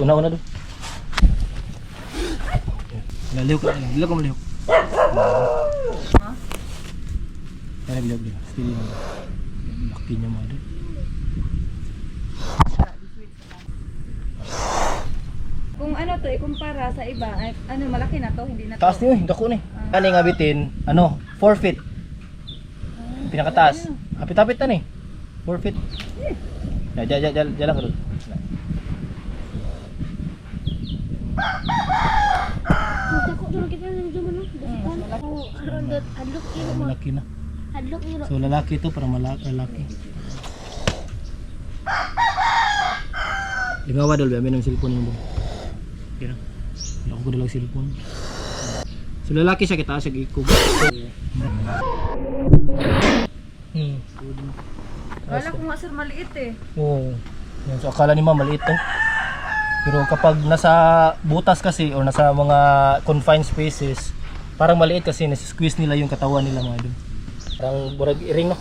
Una-una doon. Lalihok ka. Dila ko malihok. Kaya bilog din. Stili mo. Laki niya mga doon. Kung ano to, ikumpara sa iba, ay, ano, malaki na to, hindi na to. Taas niyo eh. Dako ni. Ano yung abitin? 4 feet. Pinakataas. Apit-apit na ni. 4 feet. Jalan ka doon. Dako dulu kita nang zaman no. Adlok iro mo. Malaki na. Adlok iro. So lalaki to para lalaki. Lingawa dol ba ng cellphone mo. Kira. Wala ko dalang cellphone. So lalaki siya kita siya ikog. Wala ko nga sir, maliit eh. Oo. Yan, so akala ni mama maliit to. Pero kapag nasa butas kasi o nasa mga confined spaces, parang maliit kasi nasi-squeeze nila yung katawan nila mga doon. Parang burag iring no.